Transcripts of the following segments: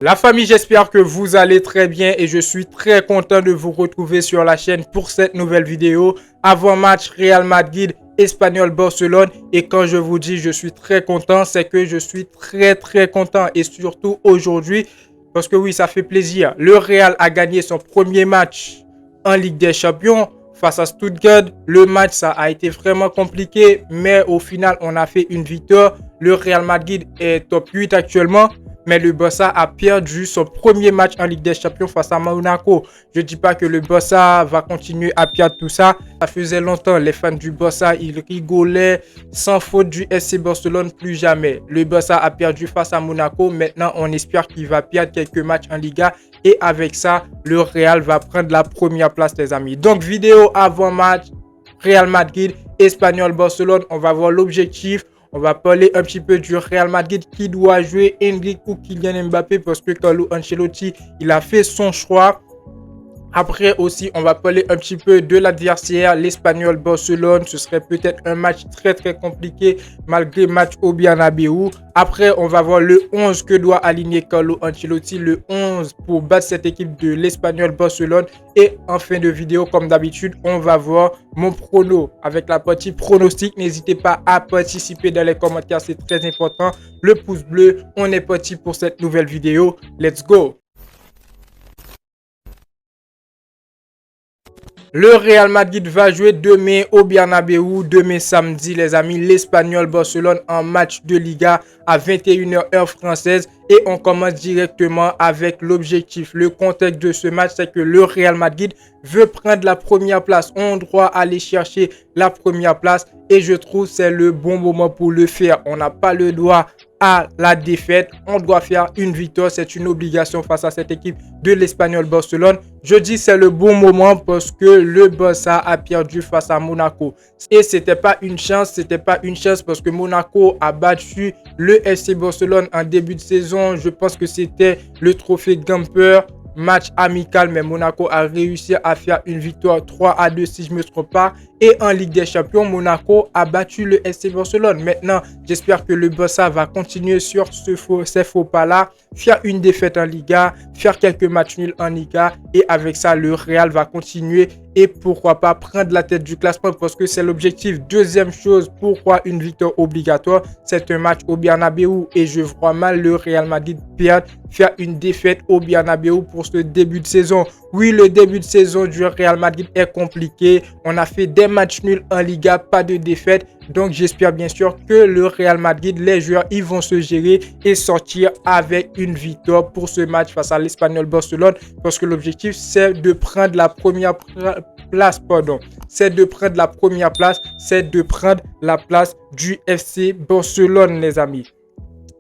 La famille, j'espère que vous allez très bien et je suis très content de vous retrouver sur la chaîne pour cette nouvelle vidéo. Avant-match Real Madrid, Espanyol Barcelone. Et quand je vous dis je suis très content, c'est que je suis très content. Et surtout aujourd'hui, parce que oui, ça fait plaisir. Le Real a gagné son premier match en Ligue des Champions face à Stuttgart. Le match, ça a été vraiment compliqué, mais au final, on a fait une victoire. Le Real Madrid est top 8 actuellement. Mais le Barça a perdu son premier match en Ligue des Champions face à Monaco. Je ne dis pas que le Barça va continuer à perdre tout ça. Ça faisait longtemps, les fans du Barça, ils rigolaient sans faute du FC Barcelone, plus jamais. Le Barça a perdu face à Monaco. Maintenant, on espère qu'il va perdre quelques matchs en Liga. Et avec ça, le Real va prendre la première place, les amis. Donc, vidéo avant-match, Real Madrid, Espanyol Barcelone. On va voir l'objectif. On va parler un petit peu du Real Madrid qui doit jouer Endrick ou Kylian Mbappé parce que Carlo Ancelotti, il a fait son choix. Après aussi, on va parler un petit peu de l'adversaire, l'Espanyol Barcelone. Ce serait peut-être un match très compliqué malgré match au Bernabéu. Après, on va voir le 11 que doit aligner Carlo Ancelotti, le 11 pour battre cette équipe de l'Espanyol Barcelone. Et en fin de vidéo, comme d'habitude, on va voir mon prono avec la partie pronostic. N'hésitez pas à participer dans les commentaires, c'est très important. Le pouce bleu, on est parti pour cette nouvelle vidéo. Let's go! Le Real Madrid va jouer demain au Bernabéu, demain samedi les amis, l'Espanyol Barcelone en match de Liga à 21h heure française. Et on commence directement avec l'objectif. Le contexte de ce match, c'est que le Real Madrid veut prendre la première place. On doit aller chercher la première place et je trouve que c'est le bon moment pour le faire. On n'a pas le droit à la défaite. On doit faire une victoire. C'est une obligation face à cette équipe de l'Espanyol Barcelone. Je dis c'est le bon moment parce que le Barça a perdu face à Monaco. Et c'était pas une chance parce que Monaco a battu le FC Barcelone en début de saison. Je pense que c'était le trophée Gamper. Match amical, mais Monaco a réussi à faire une victoire 3-2 si je ne me trompe pas. Et en Ligue des Champions, Monaco a battu le FC Barcelone. Maintenant, j'espère que le Barça va continuer sur ces faux pas-là, faire une défaite en Liga, faire quelques matchs nuls en Liga. Et avec ça, le Real va continuer et pourquoi pas prendre la tête du classement parce que c'est l'objectif. Deuxième chose, pourquoi une victoire obligatoire? C'est un match au Bernabéu et je vois mal le Real Madrid perdre, faire une défaite au Bernabéu pour ce début de saison. Oui, le début de saison du Real Madrid est compliqué. On a fait des matchs nuls en Liga, pas de défaite. Donc, j'espère bien sûr que le Real Madrid, les joueurs, ils vont se gérer et sortir avec une victoire pour ce match face à l'Espanyol Barcelone. Parce que l'objectif, c'est de prendre la première place, C'est de prendre la première place, c'est de prendre la place du FC Barcelone, les amis.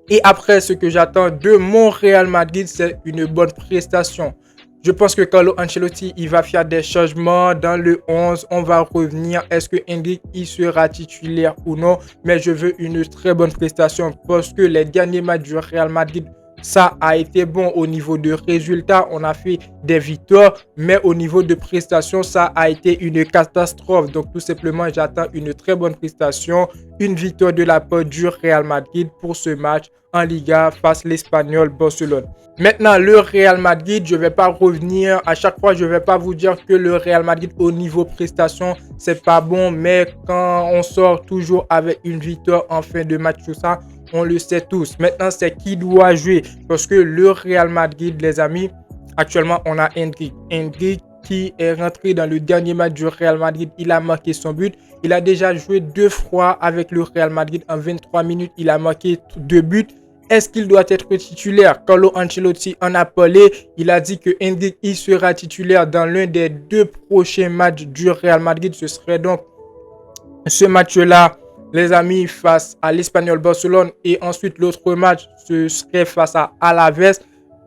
Et après, ce que j'attends de mon Real Madrid, c'est une bonne prestation. Je pense que Carlo Ancelotti, il va faire des changements dans le 11. On va revenir. Est-ce que Endrick, il sera titulaire ou non? Mais je veux une très bonne prestation parce que les derniers matchs du Real Madrid, ça a été bon au niveau de résultats. On a fait des victoires, mais au niveau de prestations, ça a été une catastrophe. Donc, tout simplement, j'attends une très bonne prestation, une victoire de la part du Real Madrid pour ce match en Liga face à l'Espanyol Barcelone. Maintenant, le Real Madrid, je ne vais pas revenir. À chaque fois, je ne vais pas vous dire que le Real Madrid au niveau prestation, c'est pas bon. Mais quand on sort toujours avec une victoire en fin de match, tout ça, on le sait tous. Maintenant, c'est qui doit jouer. Parce que le Real Madrid, les amis, actuellement, on a Endrick. Endrick qui est rentré dans le dernier match du Real Madrid. Il a marqué son but. Il a déjà joué 2 fois avec le Real Madrid. En 23 minutes, il a marqué 2 buts. Est-ce qu'il doit être titulaire? Carlo Ancelotti en a parlé. Il a dit que Endrick il sera titulaire dans l'un des 2 prochains matchs du Real Madrid. Ce serait donc ce match-là, les amis, face à l'Espanyol Barcelone. Et ensuite, l'autre match, ce serait face à Alaves.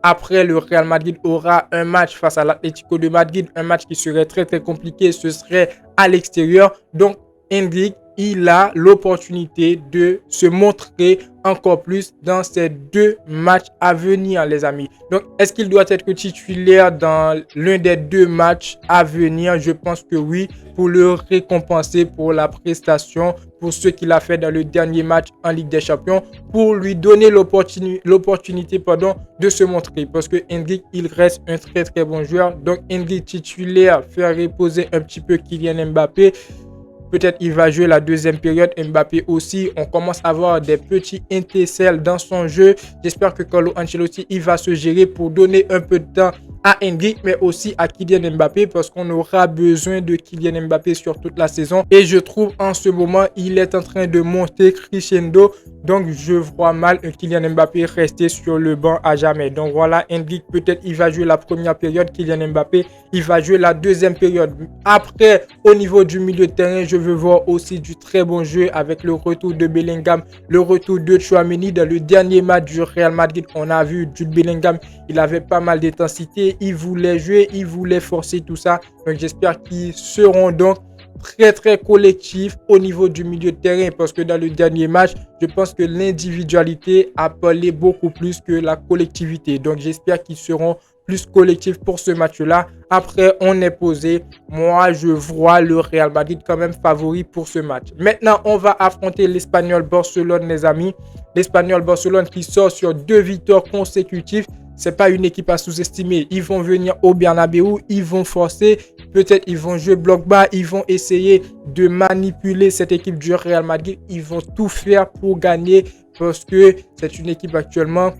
Après, le Real Madrid aura un match face à l'Atlético de Madrid. Un match qui serait très compliqué. Ce serait à l'extérieur. Donc, Endrick, il a l'opportunité de se montrer encore plus dans ces 2 matchs à venir, les amis. Donc, est-ce qu'il doit être titulaire dans l'un des 2 matchs à venir? Je pense que oui, pour le récompenser pour la prestation, pour ce qu'il a fait dans le dernier match en Ligue des Champions, pour lui donner l'opportunité de se montrer. Parce que Endrick, il reste un très très bon joueur. Donc, Endrick titulaire, faire reposer un petit peu Kylian Mbappé. Peut-être il va jouer la deuxième période. Mbappé aussi. On commence à avoir des petits étincelles dans son jeu. J'espère que Carlo Ancelotti, il va se gérer pour donner un peu de temps à Endrick, mais aussi à Kylian Mbappé, parce qu'on aura besoin de Kylian Mbappé sur toute la saison. Et je trouve en ce moment, il est en train de monter crescendo. Donc, je vois mal un Kylian Mbappé rester sur le banc à jamais. Donc, voilà, Endrick, peut-être il va jouer la première période. Kylian Mbappé, il va jouer la deuxième période. Après, au niveau du milieu de terrain, je veux voir aussi du très bon jeu avec le retour de Bellingham, le retour de Tchouaméni. Dans le dernier match du Real Madrid, on a vu Jude Bellingham, il avait pas mal d'intensité, il voulait jouer, il voulait forcer tout ça. Donc, j'espère qu'ils seront donc très très collectif au niveau du milieu de terrain, parce que dans le dernier match, je pense que l'individualité a parlé beaucoup plus que la collectivité. Donc j'espère qu'ils seront plus collectifs pour ce match-là. Après, on est posé. Moi, je vois le Real Madrid quand même favori pour ce match. Maintenant, on va affronter l'Espagnol Barcelone, les amis. L'Espagnol Barcelone qui sort sur 2 victoires consécutives. C'est pas une équipe à sous-estimer. Ils vont venir au Bernabéu, ils vont forcer, peut-être ils vont jouer bloc bas, ils vont essayer de manipuler cette équipe du Real Madrid. Ils vont tout faire pour gagner, parce que c'est une équipe actuellement,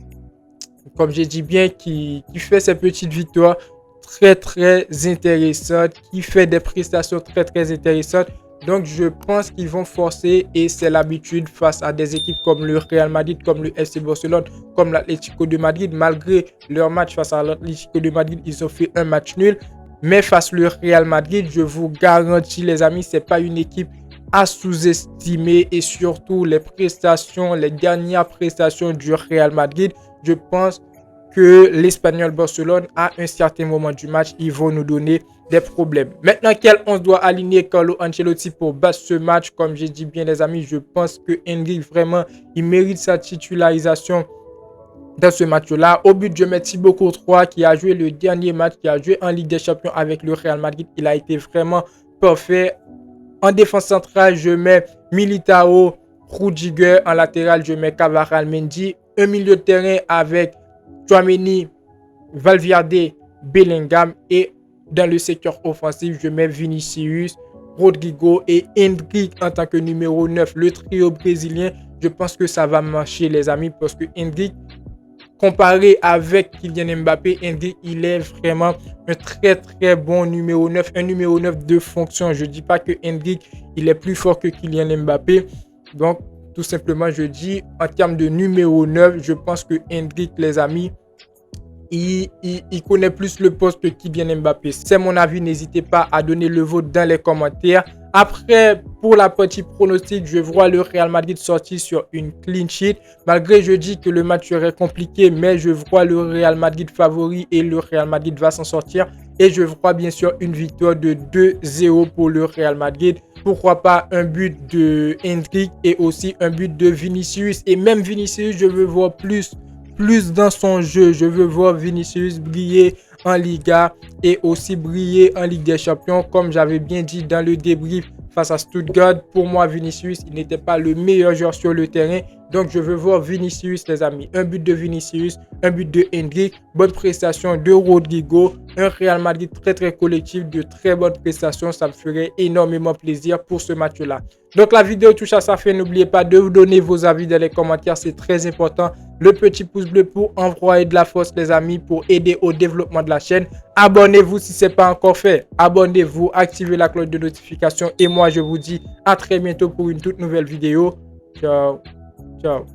comme j'ai dit bien, qui fait ses petites victoires très très intéressantes, qui fait des prestations très très intéressantes. Donc, je pense qu'ils vont forcer, et c'est l'habitude face à des équipes comme le Real Madrid, comme le FC Barcelone, comme l'Atlético de Madrid. Malgré leur match face à l'Atlético de Madrid, ils ont fait un match nul. Mais face au Real Madrid, je vous garantis, les amis, ce n'est pas une équipe à sous-estimer. Et surtout, les dernières prestations du Real Madrid, je pense que l'Espagnol Barcelone, à un certain moment du match, ils vont nous donner des problèmes. Maintenant, quel 11 doit aligner Carlo Ancelotti pour battre ce match? Comme j'ai dit bien, les amis, je pense que Endrick, vraiment, il mérite sa titularisation dans ce match-là. Au but, je mets Thibaut Courtois, qui a joué le dernier match, qui a joué en Ligue des Champions avec le Real Madrid. Il a été vraiment parfait. En défense centrale, je mets Militao, Rudiger. En latéral, je mets Cavaral, Mendy. Un milieu de terrain avec Tchouaméni, Valverde, Bellingham. Et dans le secteur offensif, je mets Vinicius, Rodrigo et Endrick en tant que numéro 9. Le trio brésilien, je pense que ça va marcher, les amis, parce que Endrick, comparé avec Kylian Mbappé, Endrick, il est vraiment un très très bon numéro 9, un numéro 9 de fonction. Je ne dis pas que Endrick, il est plus fort que Kylian Mbappé. Donc, tout simplement, je dis, en termes de numéro 9, je pense que Endrick, les amis, il connaît plus le poste que Kylian Mbappé. C'est mon avis, n'hésitez pas à donner le vôtre dans les commentaires. Après, pour la partie pronostic, je vois le Real Madrid sortir sur une clean sheet. Malgré, je dis que le match serait compliqué, mais je vois le Real Madrid favori et le Real Madrid va s'en sortir. Et je vois bien sûr une victoire de 2-0 pour le Real Madrid. Pourquoi pas un but de Endrick et aussi un but de Vinicius. Et même Vinicius, je veux voir plus dans son jeu. Je veux voir Vinicius briller en Liga et aussi briller en Ligue des Champions. Comme j'avais bien dit dans le débrief face à Stuttgart, pour moi Vinicius, il n'était pas le meilleur joueur sur le terrain. Donc je veux voir Vinicius, les amis. Un but de Vinicius, un but de Endrick, bonne prestation de Rodrigo, un Real Madrid très très collectif, de très bonnes prestations. Ça me ferait énormément plaisir pour ce match-là. Donc la vidéo touche à sa fin. N'oubliez pas de vous donner vos avis dans les commentaires, c'est très important. Le petit pouce bleu pour envoyer de la force, les amis, pour aider au développement de la chaîne. Abonnez-vous si ce n'est pas encore fait. Abonnez-vous, activez la cloche de notification. Et moi, je vous dis à très bientôt pour une toute nouvelle vidéo. Ciao. Ciao.